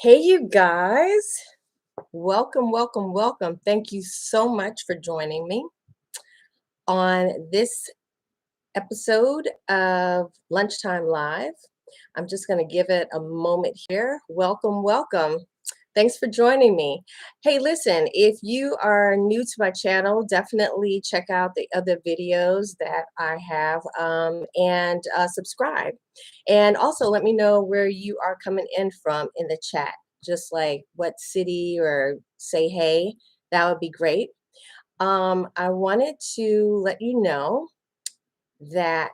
Hey, you guys. Welcome, welcome, welcome. Thank you so much for joining me on this episode of Lunchtime Live. I'm just going to give it a moment here. Welcome, welcome. Thanks for joining me. Hey, listen, if you are new to my channel, definitely check out the other videos that I have and subscribe. And also let me know where you are coming in from in the chat, just like what city or say hey. That would be great. I wanted to let you know that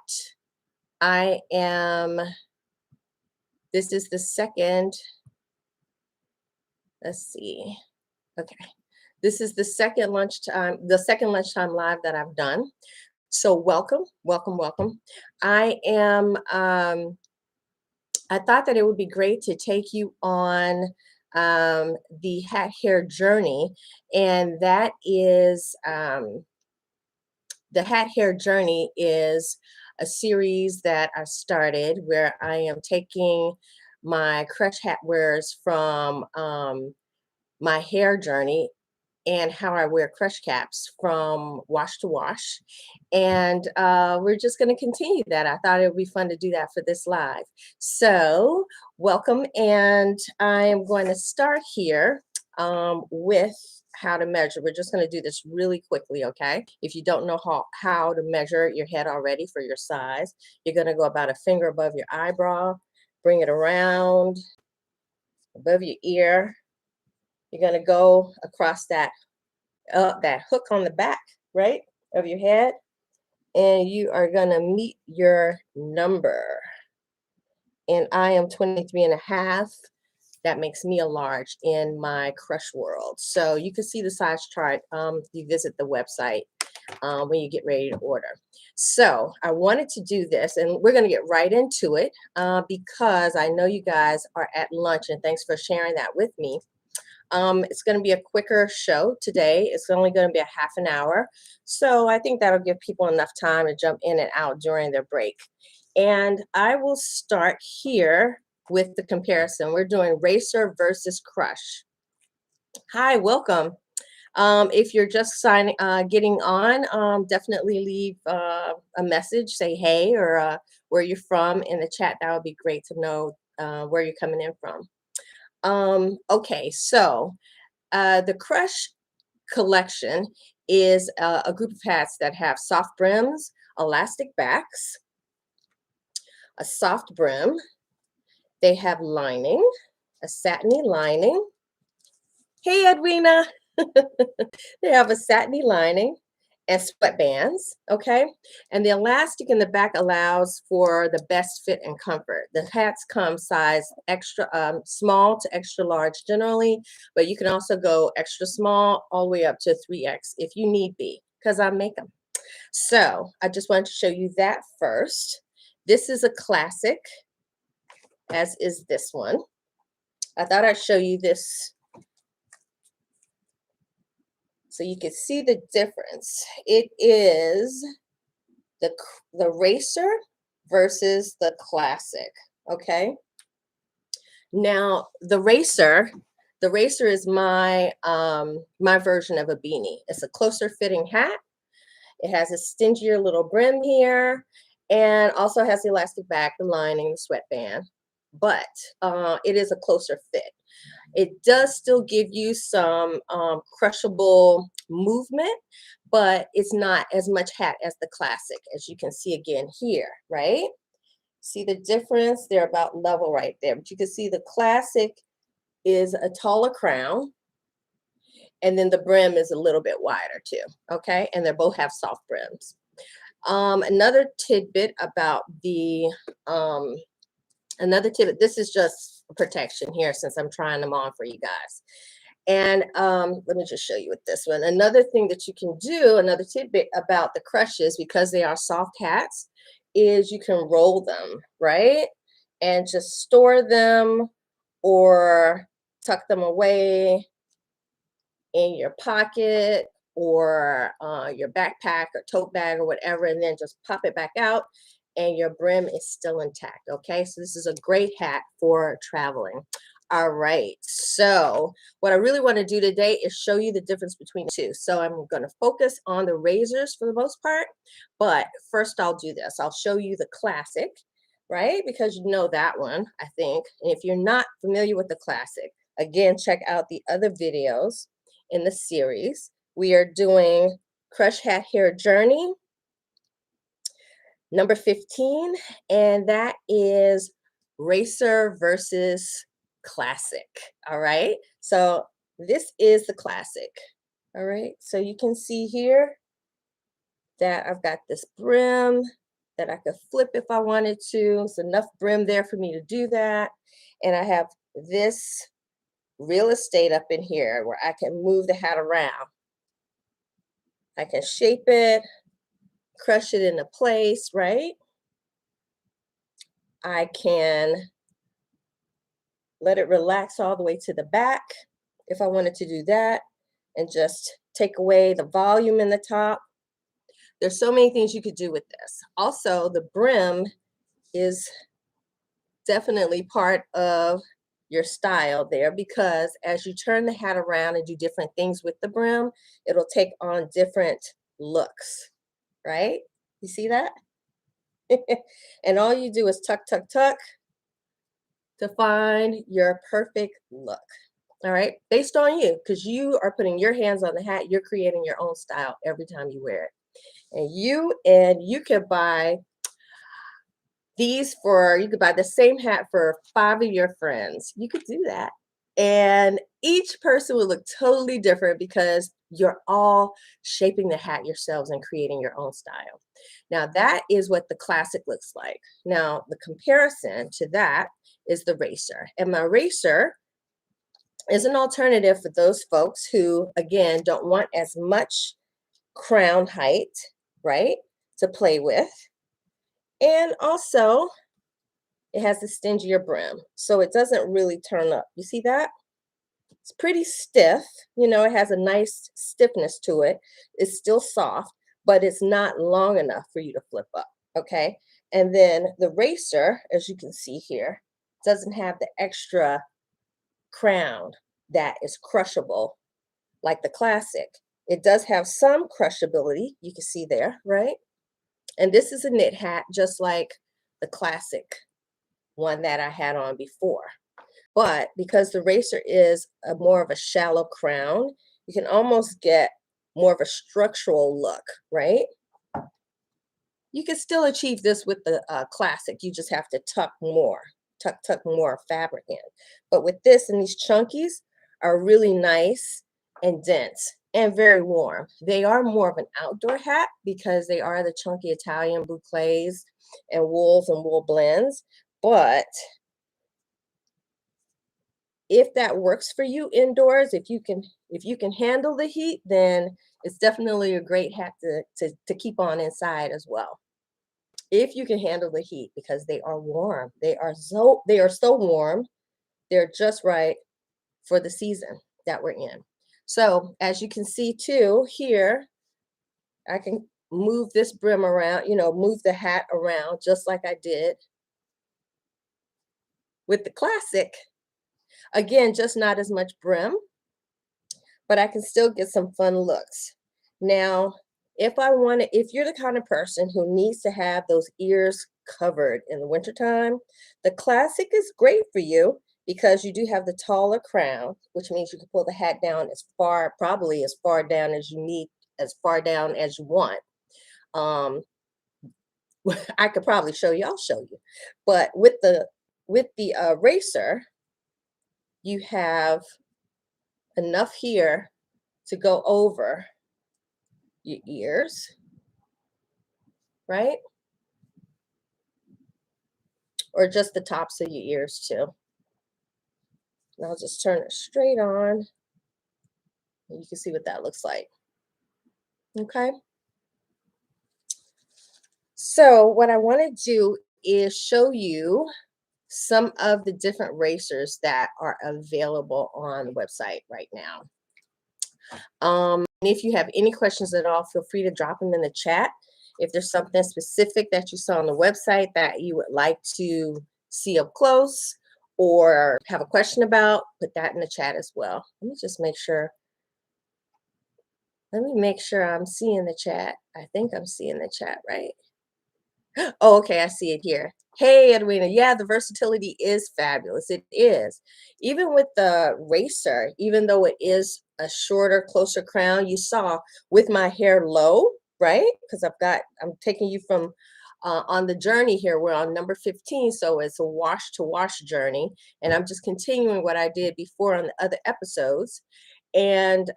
I am, this is the second, let's see. Okay. This is the second lunchtime live that I've done. So welcome, welcome, welcome. I am I thought that it would be great to take you on the hat hair journey, and that is the hat hair journey is a series that I started where I am taking my crush hat wearers from my hair journey and how I wear crush caps from wash to wash. And we're just going to continue that. I thought it would be fun to do that for this live. So, welcome. And I am going to start here with how to measure. We're just going to do this really quickly, okay? If you don't know how to measure your head already for your size, you're going to go about a finger above your eyebrow, bring it around above your ear. You're going to go across that hook on the back, right, of your head, and you are going to meet your number. And I am 23 and a half. That makes me a large in my crush world. So you can see the size chart. You visit the website when you get ready to order. So I wanted to do this, and we're going to get right into it because I know you guys are at lunch, and thanks for sharing that with me. It's going to be a quicker show today. It's only going to be a half an hour. So I think that'll give people enough time to jump in and out during their break. And I will start here with the comparison. We're doing RACER versus Crush. Hi, welcome. If you're just getting on, definitely leave a message, say hey, or where you're from in the chat. That would be great to know where you're coming in from. Okay, so the Crush collection is a group of hats that have soft brims, elastic backs, a soft brim. They have lining, a satiny lining. Hey, Edwina. They have a satiny lining and sweatbands, okay? And the elastic in the back allows for the best fit and comfort. The hats come size extra small to extra large generally, but you can also go extra small all the way up to 3X if you need be, because I make them. So I just wanted to show you that first. This is a classic, as is this one. I thought I'd show you this so you can see the difference. It is the RACER versus the classic, okay? Now, the RACER is my my version of a beanie. It's a closer fitting hat. It has a stingier little brim here, and also has the elastic back, the lining, the sweatband, but it is a closer fit. It does still give you some crushable movement, but it's not as much hat as the classic, as you can see again here, right? See the difference? They're about level right there, but you can see the classic is a taller crown, and then the brim is a little bit wider too, okay? And they both have soft brims. Another tidbit about the this is just protection here since I'm trying them on for you guys. And let me just show you with this one. Another thing that you can do, another tidbit about the crushes, because they are soft hats, is you can roll them, right? And just store them or tuck them away in your pocket or your backpack or tote bag or whatever, and then just pop it back out and your brim is still intact, okay? So this is a great hat for traveling. All right, so what I really want to do today is show you the difference between the two. So I'm going to focus on the razors for the most part, but first I'll do this. I'll show you the classic, right? Because you know that one, I think. And if you're not familiar with the classic, again, check out the other videos in the series. We are doing Crush Hat Hair Journey, number 15, and that is RACER versus Classic. All right, so this is the classic. All right, so you can see here that I've got this brim that I could flip if I wanted to. It's enough brim there for me to do that. And I have this real estate up in here where I can move the hat around. I can shape it, crush it into place, right? I can let it relax all the way to the back if I wanted to do that, and just take away the volume in the top. There's so many things you could do with this. Also, the brim is definitely part of your style there, because as you turn the hat around and do different things with the brim, it'll take on different looks, right? You see that? And all you do is tuck, tuck, tuck to find your perfect look. All right, based on you, because you are putting your hands on the hat, you're creating your own style every time you wear it. And you could buy you could buy the same hat for 5 of your friends. You could do that. And each person will look totally different because you're all shaping the hat yourselves and creating your own style. Now, that is what the classic looks like. Now, the comparison to that is the RACER. And my RACER is an alternative for those folks who, again, don't want as much crown height, right, to play with. And also, it has the stingier brim, so it doesn't really turn up. You see that? It's pretty stiff. You know, it has a nice stiffness to it. It's still soft, but it's not long enough for you to flip up, okay? And then the RACER, as you can see here, doesn't have the extra crown that is crushable like the classic. It does have some crushability, you can see there, right? And this is a knit hat, just like the classic one that I had on before. But because the RACER is more of a shallow crown, you can almost get more of a structural look, right? You can still achieve this with the classic. You just have to tuck more fabric in. But with this, and these chunkies are really nice and dense and very warm. They are more of an outdoor hat because they are the chunky Italian boucles and wools and wool blends. But if that works for you indoors, if you can handle the heat, then it's definitely a great hat to keep on inside as well. If you can handle the heat, because they are warm. They are so warm. They're just right for the season that we're in. So as you can see too, here, I can move this brim around, move the hat around just like I did with the classic. Again, just not as much brim, but I can still get some fun looks. Now, if you're the kind of person who needs to have those ears covered in the wintertime, the classic is great for you because you do have the taller crown, which means you can pull the hat down probably as far down as you need, as far down as you want. I could probably show you, I'll show you. But with the RACER, you have enough here to go over your ears, right? Or just the tops of your ears too. And I'll just turn it straight on. And you can see what that looks like. Okay. So what I want to do is show you some of the different RACERs that are available on the website right now. And if you have any questions at all, feel free to drop them in the chat. If there's something specific that you saw on the website that you would like to see up close, or have a question about, put that in the chat as well. Let me just make sure. Let me make sure I'm seeing the chat. I think I'm seeing the chat, right? Oh, okay, I see it here. Hey, Edwina. Yeah, the versatility is fabulous. It is. Even with the RACER, even though it is a shorter, closer crown, you saw with my hair low, right? Because I'm taking you from on the journey here. We're on number 15, so it's a wash to wash journey. And I'm just continuing what I did before on the other episodes. And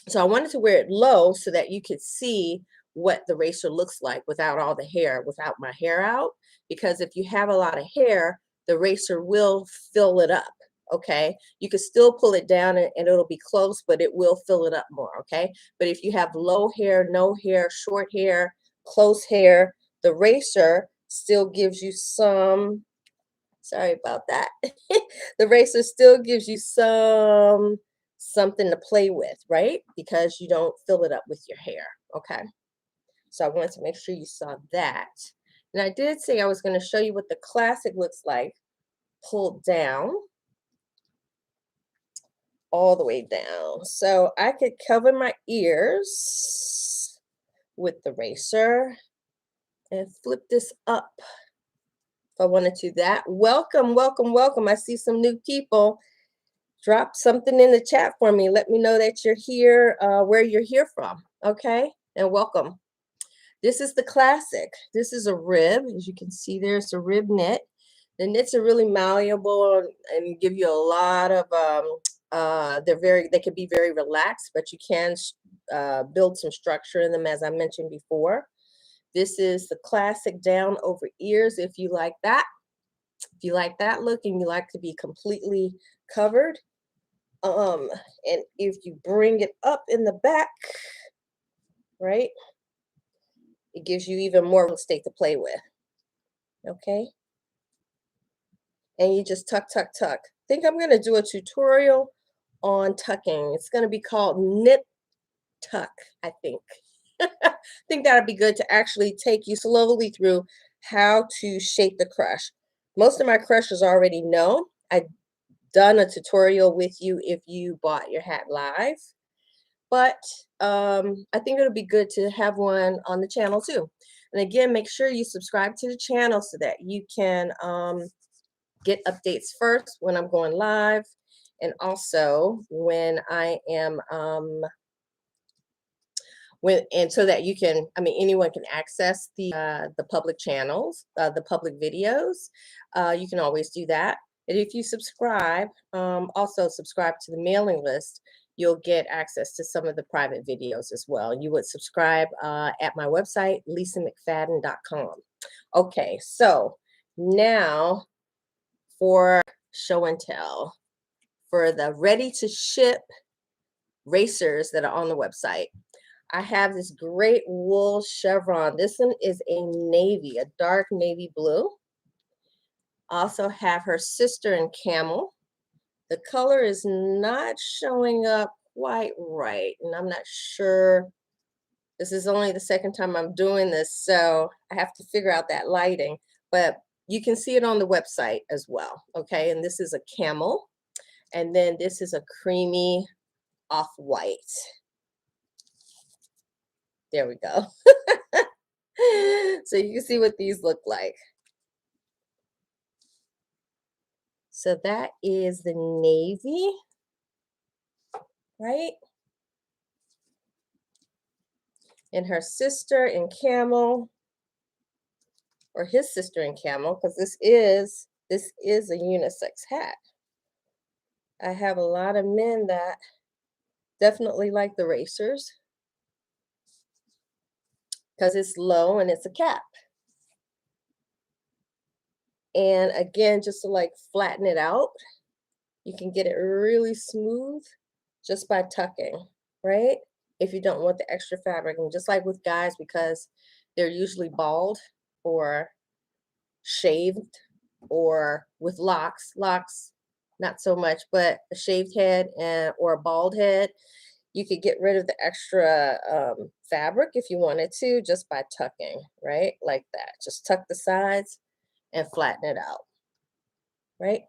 so I wanted to wear it low so that you could see what the RACER looks like without all the hair, without my hair out. Because if you have a lot of hair, the RACER will fill it up. Okay, you can still pull it down and it'll be close, but it will fill it up more. Okay, but if you have low hair, no hair, short hair, close hair, the RACER still gives you some. Sorry about that. The RACER still gives you something to play with, right? Because you don't fill it up with your hair. Okay. So I wanted to make sure you saw that. And I did say I was going to show you what the classic looks like pulled down all the way down. So I could cover my ears with the RACER and flip this up if I wanted to. That welcome, welcome, welcome. I see some new people. Drop something in the chat for me. Let me know that you're here, where you're here from. Okay, and welcome. This is the classic. This is a rib. As you can see, there's a rib knit. The knits are really malleable and give you a lot of. They can be very relaxed, but you can build some structure in them, as I mentioned before. This is the classic down over ears. If you like that, look, and you like to be completely covered. And if you bring it up in the back, right, it gives you even more real estate to play with. Okay. And you just tuck, tuck, tuck. I think I'm going to do a tutorial on tucking. It's going to be called Nip Tuck, I think. I think that'd be good to actually take you slowly through how to shape the crush. Most of my crushers already know. I've done a tutorial with you if you bought your hat live. But I think it'll be good to have one on the channel too. And again, make sure you subscribe to the channel so that you can get updates first when I'm going live, and also when I am so that you can, anyone can access the public channels, the public videos. You can always do that. And if you subscribe, also subscribe to the mailing list, you'll get access to some of the private videos as well. You would subscribe at my website, lisamcfadden.com. Okay, so now for show and tell, for the ready to ship RACERs that are on the website. I have this great wool chevron. This one is a navy, a dark navy blue. Also have her sister in camel. The color is not showing up quite right, and I'm not sure. This is only the second time I'm doing this, so I have to figure out that lighting. But you can see it on the website as well, okay? And this is a camel, and then this is a creamy off-white. There we go. So you can see what these look like. So that is the navy, right? And her sister in camel, or his sister in camel, because this is a unisex hat. I have a lot of men that definitely like the RACERs because it's low and it's a cap. And again, just to like flatten it out, you can get it really smooth just by tucking, right? If you don't want the extra fabric. And just like with guys, because they're usually bald or shaved or with locks, not so much, but a shaved head or a bald head, you could get rid of the extra fabric if you wanted to, just by tucking, right? Like that. Just tuck the sides and flatten it out. right?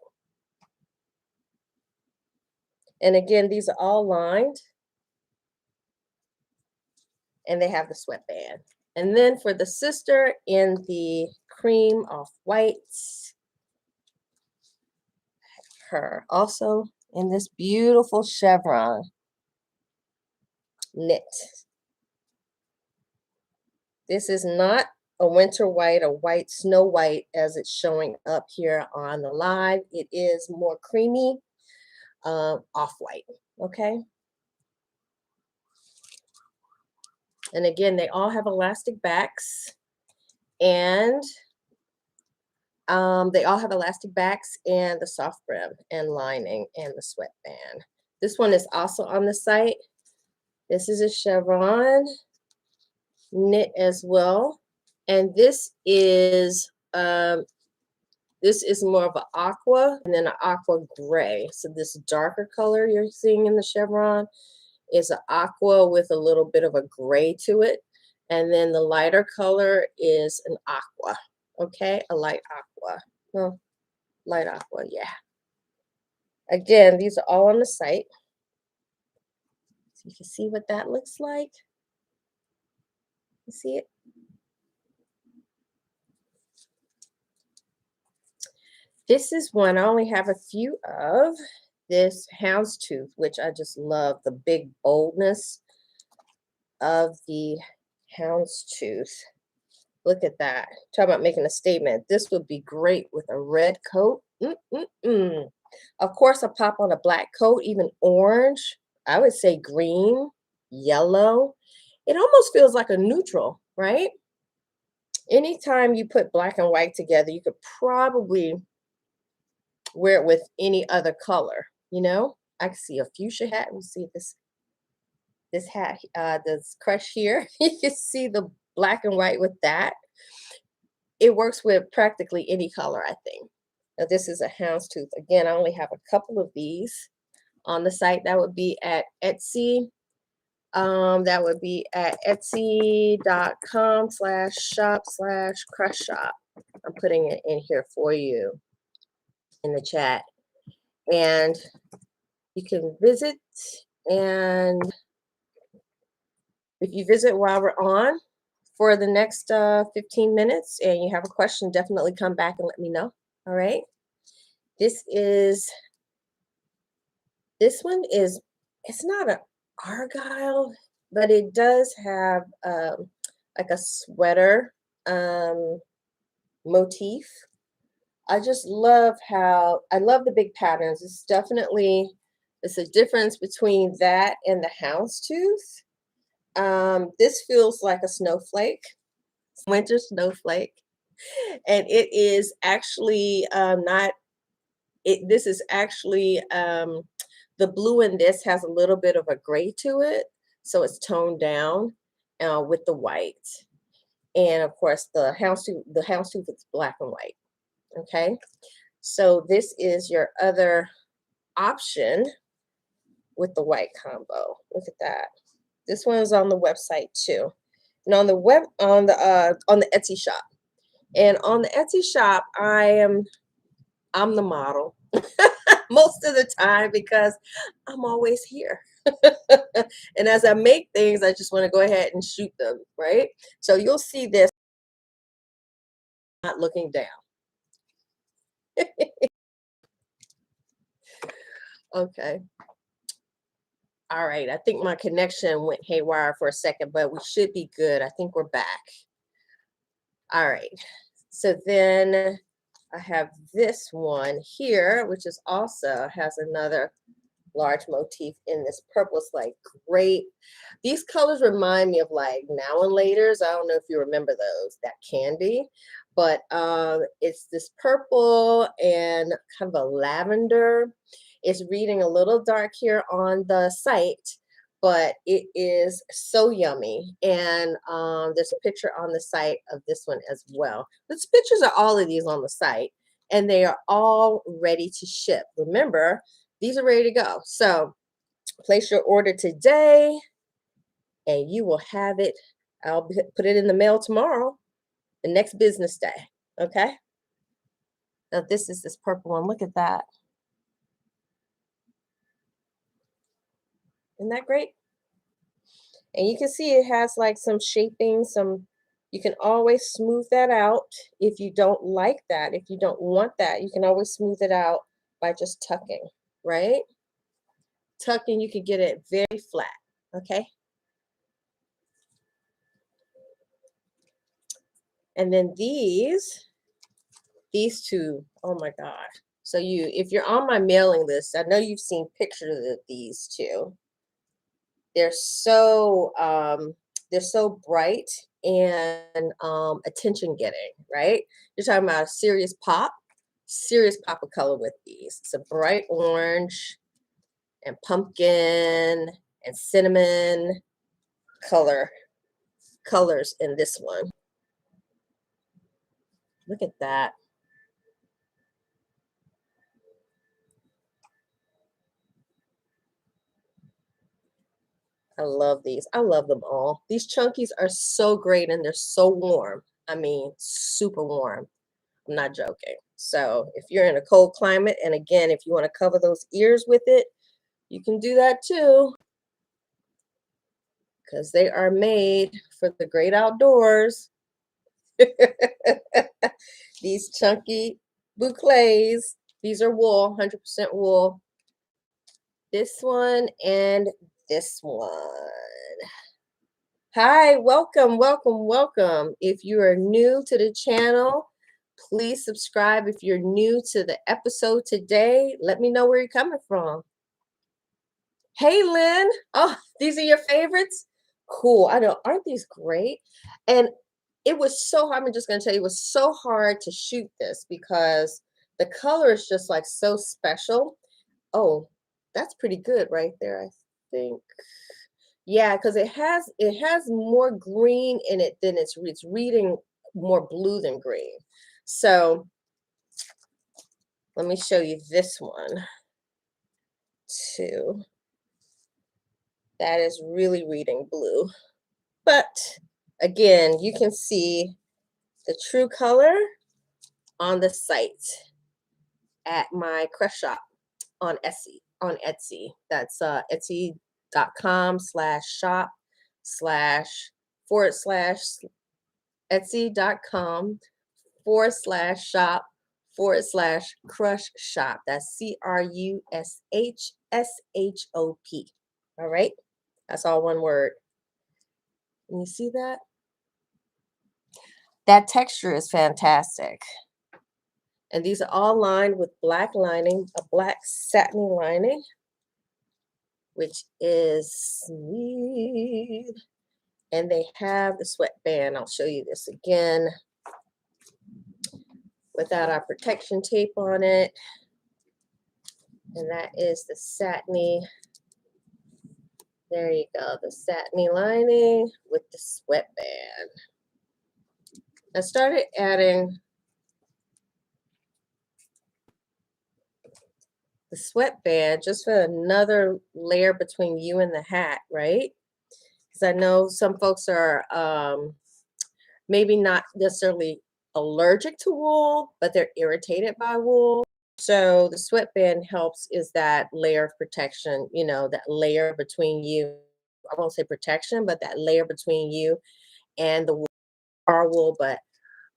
And again, these are all lined, and they have the sweatband. And then for the sister in the cream off-white, her also in this beautiful chevron knit. This is not a winter white, a white snow white as it's showing up here on the live. It is more creamy, off-white, okay? And again, they all have elastic backs, and they all have elastic backs and the soft brim and lining and the sweatband. This one is also on the site. This is a chevron knit as well. And this is more of an aqua and then an aqua gray. So this darker color you're seeing in the chevron is an aqua with a little bit of a gray to it. And then the lighter color is an aqua, okay? A light aqua. No, light aqua, yeah. Again, these are all on the site. So you can see what that looks like. You see it? This is one I only have a few of. This Houndstooth, which I just love, the big boldness of the Houndstooth. Look at that. Talk about making a statement. This would be great with a red coat. Of course, a pop on a black coat, even orange. I would say green, yellow. It almost feels like a neutral, right? Anytime you put black and white together, you could probably wear it with any other color, you know? I can see a fuchsia hat. We see this hat, this crush here. You can see the black and white with that. It works with practically any color, I think. Now this is a Houndstooth. Again, I only have a couple of these on the site. That would be at Etsy. That would be at etsy.com/shop/crush shop. I'm putting it in here for you in the chat. And you can visit, and if you visit while we're on for the next 15 minutes and you have a question, definitely come back and let me know. All right. This one is, it's not an argyle, but it does have like a sweater motif. I just love I love the big patterns. It's a difference between that and the Houndstooth. This feels like a snowflake, winter snowflake, and it is actually not. This is actually the blue in this has a little bit of a gray to it, so it's toned down with the white, and of course the Houndstooth is black and white. Okay, so this is your other option with the white combo. Look at that. This one is on the website too, and on the Etsy shop. And on the Etsy shop, I'm the model most of the time because I'm always here. And as I make things, I just want to go ahead and shoot them, right? So you'll see this not looking down. Okay. All right. I think my connection went haywire for a second, but we should be good. I think we're back. All right. So then I have this one here, which is also has another large motif in this purple. It's like great. These colors remind me of like Now and Laters. I don't know if you remember those, that candy, but it's this purple and kind of a lavender. It's reading a little dark here on the site, but it is so yummy. And there's a picture on the site of this one as well. There's pictures of all of these on the site, and they are all ready to ship. Remember, these are ready to go. So place your order today and you will have it. I'll put it in the mail tomorrow, the next business day. Okay. Now this is this purple one. Look at that. Isn't that great? And you can see it has like some shaping, you can always smooth that out if you don't like that. If you don't want that, you can always smooth it out by just tucking, right? Tucking, you can get it very flat, okay? And then these two, oh my God. So if you're on my mailing list, I know you've seen pictures of these two. They're so bright and attention getting, right? You're talking about a serious pop of color with these. It's a bright orange and pumpkin and cinnamon colors in this one. Look at that. I love these. I love them all. These chunkies are so great and they're so warm. I mean, super warm. I'm not joking. So if you're in a cold climate, and again, if you want to cover those ears with it, you can do that too. Because they are made for the great outdoors. These chunky bouclés. These are wool, 100% wool. This one and this one. Hi, welcome, welcome, welcome. If you are new to the channel, please subscribe. If you're new to the episode today, let me know where you're coming from. Hey, Lynn. Oh, these are your favorites? Cool. I know. Aren't these great? And it was so hard. I'm just going to tell you, it was so hard to shoot this because the color is just like so special. Oh, that's pretty good right there, I think. Yeah, because it has more green in it than it's reading more blue than green. So let me show you this one too. That is really reading blue. But again, you can see the true color on the site at my crush shop on Etsy. That's etsy.com/shop/ etsy.com/shop/crush shop. That's CRUSHSHOP. All right. That's all one word. Can you see that? That texture is fantastic. And these are all lined with black lining, a black satiny lining, which is smooth. And they have the sweatband. I'll show you this again without our protection tape on it. And that is the satiny. There you go, the satiny lining with the sweatband. I started adding the sweatband just for another layer between you and the hat, right? Because I know some folks are maybe not necessarily allergic to wool, but they're irritated by wool. So the sweatband helps is that layer of protection, you know, that layer between you. I won't say protection, but that layer between you and the wool, our wool. But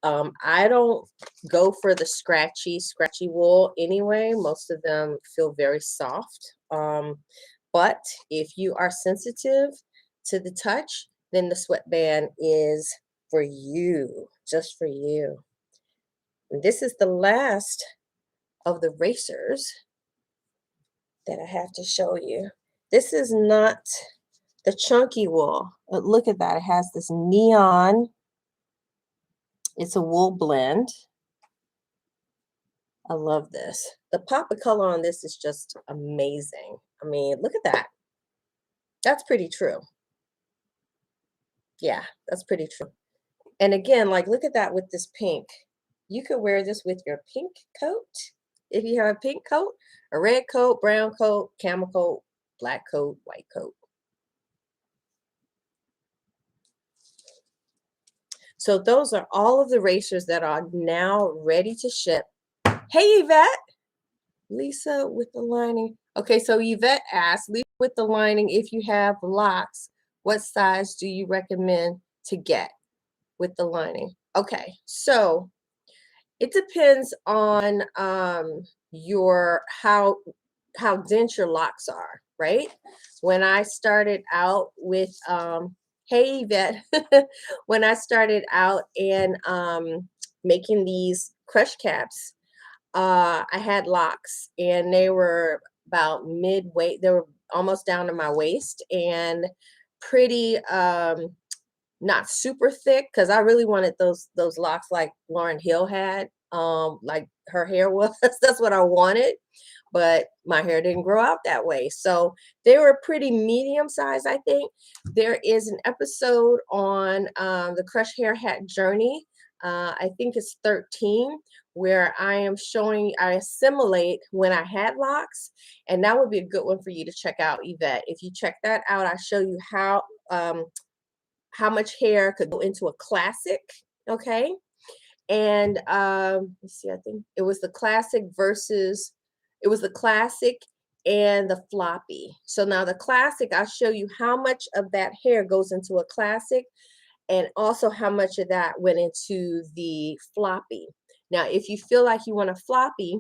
I don't go for the scratchy wool anyway. Most of them feel very soft. But if you are sensitive to the touch, then the sweatband is for you, just for you. And this is the last of the racers that I have to show you. This is not the chunky wool. But look at that. It has this neon. It's a wool blend. I love this. The pop of color on this is just amazing. I mean, look at that. That's pretty true. Yeah, that's pretty true. And again, like, look at that with this pink. You could wear this with your pink coat. If you have a pink coat, a red coat, brown coat, camel coat, black coat, white coat. So those are all of the racers that are now ready to ship. Hey, Yvette. Lisa with the lining. Okay, so Yvette asked, Lisa with the lining, if you have locks, what size do you recommend to get with the lining? Okay, so it depends on your how dense your locks are, right? When I started out with hey Yvette, when I started out and making these crush caps, I had locks and they were about midway, they were almost down to my waist and pretty not super thick because I really wanted those locks like Lauryn Hill had, like her hair was. That's what I wanted, but my hair didn't grow out that way. So they were pretty medium size, I think. There is an episode on the Crush Hair Hat Journey. I think it's 13, where I am showing, I assimilate when I had locks, and that would be a good one for you to check out, Yvette. If you check that out, I show you how much hair could go into a classic, okay? And let's see, I think it was the classic versus, it was the classic and the floppy. So now the classic, I'll show you how much of that hair goes into a classic and also how much of that went into the floppy. Now, if you feel like you want a floppy,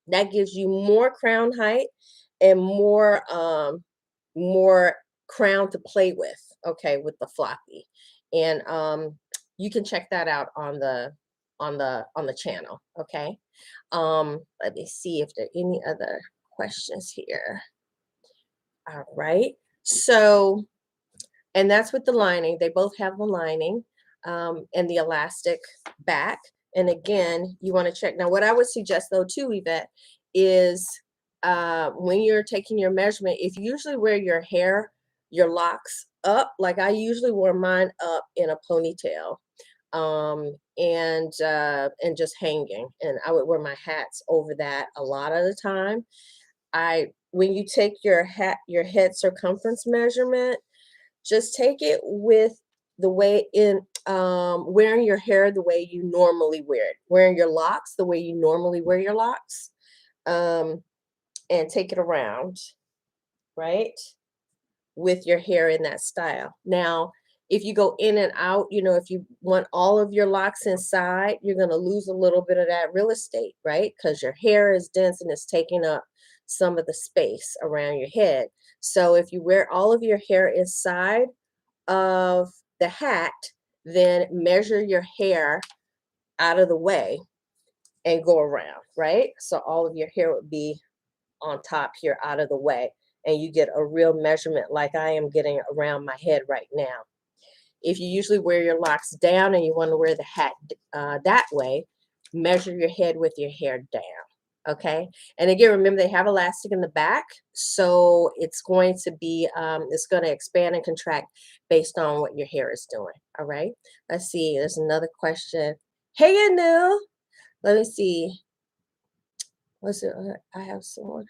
that gives you more crown height and more crown to play with, okay, with the floppy. And you can check that out on the channel, okay? Let me see if there are any other questions here. All right. So, and that's with the lining. They both have the lining and the elastic back. And again, you want to check. Now, what I would suggest though too, Yvette, is when you're taking your measurement, if you usually wear your hair, your locks up, like I usually wear mine up in a ponytail and just hanging. And I would wear my hats over that a lot of the time. When you take your head circumference measurement, just take it with the way in wearing your hair the way you normally wear it, wearing your locks the way you normally wear your locks, and take it around, right? With your hair in that style. Now, if you go in and out, if you want all of your locks inside, you're going to lose a little bit of that real estate, right? Because your hair is dense and it's taking up some of the space around your head. So if you wear all of your hair inside of the hat, then measure your hair out of the way and go around, right? So all of your hair would be on top here out of the way, and you get a real measurement like I am getting around my head right now. If you usually wear your locks down and you want to wear the hat that way, measure your head with your hair down. Okay. And again, remember they have elastic in the back. So it's going to be, it's going to expand and contract based on what your hair is doing. All right. Let's see. There's another question. Hey, Anu. Let me see. What's it? I have someone.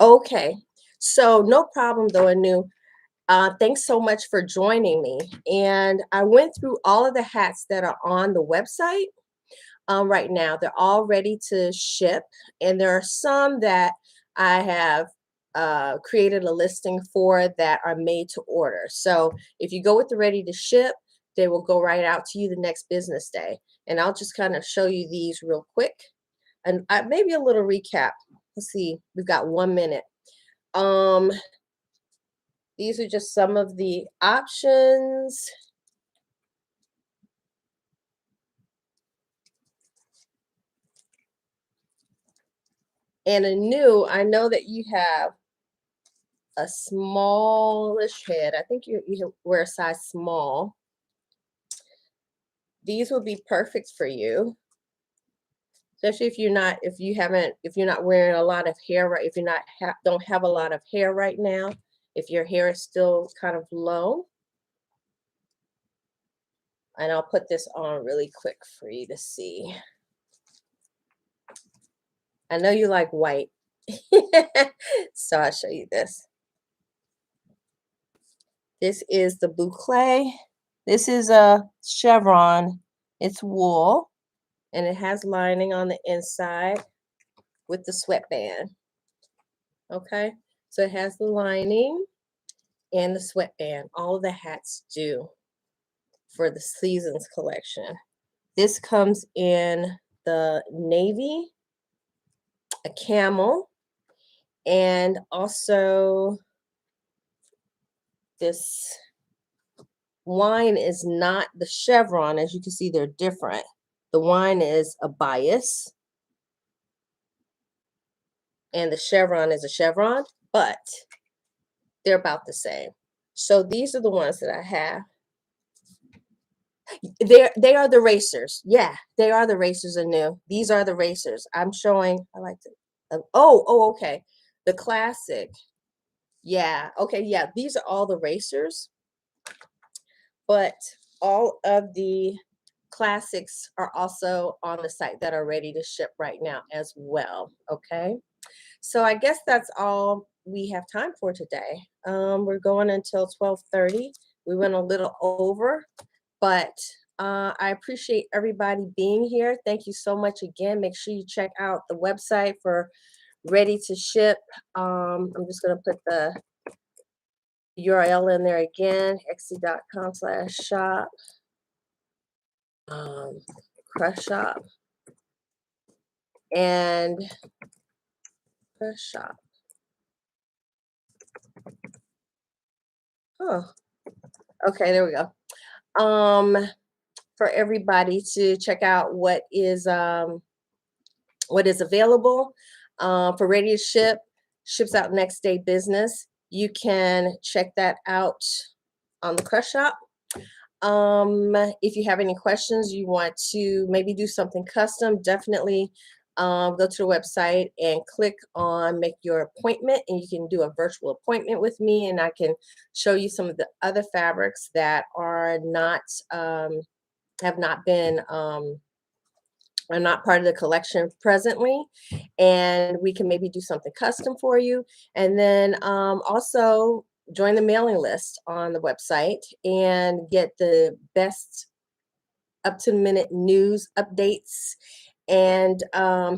Okay. So no problem though, Anu. Thanks so much for joining me. And I went through all of the hats that are on the website right now. They're all ready to ship. And there are some that I have created a listing for that are made to order. So if you go with the ready to ship, they will go right out to you the next business day. And I'll just kind of show you these real quick. And maybe a little recap. Let's see, we've got 1 minute. These are just some of the options. And I know that you have a smallish head. I think you wear a size small. These would be perfect for you, especially if you're not wearing a lot of hair, right? If you're not don't have a lot of hair right now, if your hair is still kind of low. And I'll put this on really quick for you to see. I know you like white. So I'll show you this. This is the boucle. This is a chevron It's wool, and it has lining on the inside with the sweatband. Okay, so it has the lining and the sweatband. All of the hats do for the Seasons collection. This comes in the navy, a camel, and also this wine is not the chevron. As you can see, they're different. The wine is a bias, and the chevron is a chevron, but they're about the same. So these are the ones that I have. They are the racers. Yeah, they are the racers are new. These are the racers. I'm showing. I like to. Okay. The classic. Yeah. Okay. Yeah. These are all the racers, but all of the classics are also on the site that are ready to ship right now as well. Okay. So I guess that's all we have time for today. We're going until 12:30. We went a little over, but I appreciate everybody being here. Thank you so much again. Make sure you check out the website for ready to ship. I'm just going to put the URL in there again, etsy.com/shop, crush shop, and crush shop. Oh, okay, there we go. For everybody to check out what is available for ready to ship, ships out next day business. You can check that out on the Crush Shop. If you have any questions, you want to maybe do something custom, definitely go to the website and click on make your appointment, and you can do a virtual appointment with me, and I can show you some of the other fabrics that are not have not been are not part of the collection presently, and we can maybe do something custom for you. And then also join the mailing list on the website and get the best up to the minute news updates and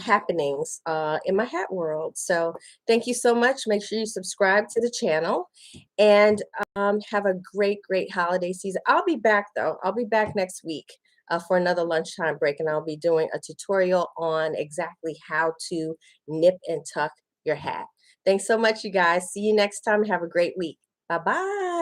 happenings in my hat world. So thank you so much. Make sure you subscribe to the channel, and have a great holiday season. I'll be back though. I'll be back next week for another lunchtime break, and I'll be doing a tutorial on exactly how to nip and tuck your hat. Thanks so much, you guys. See you next time. Have a great week. Bye-bye.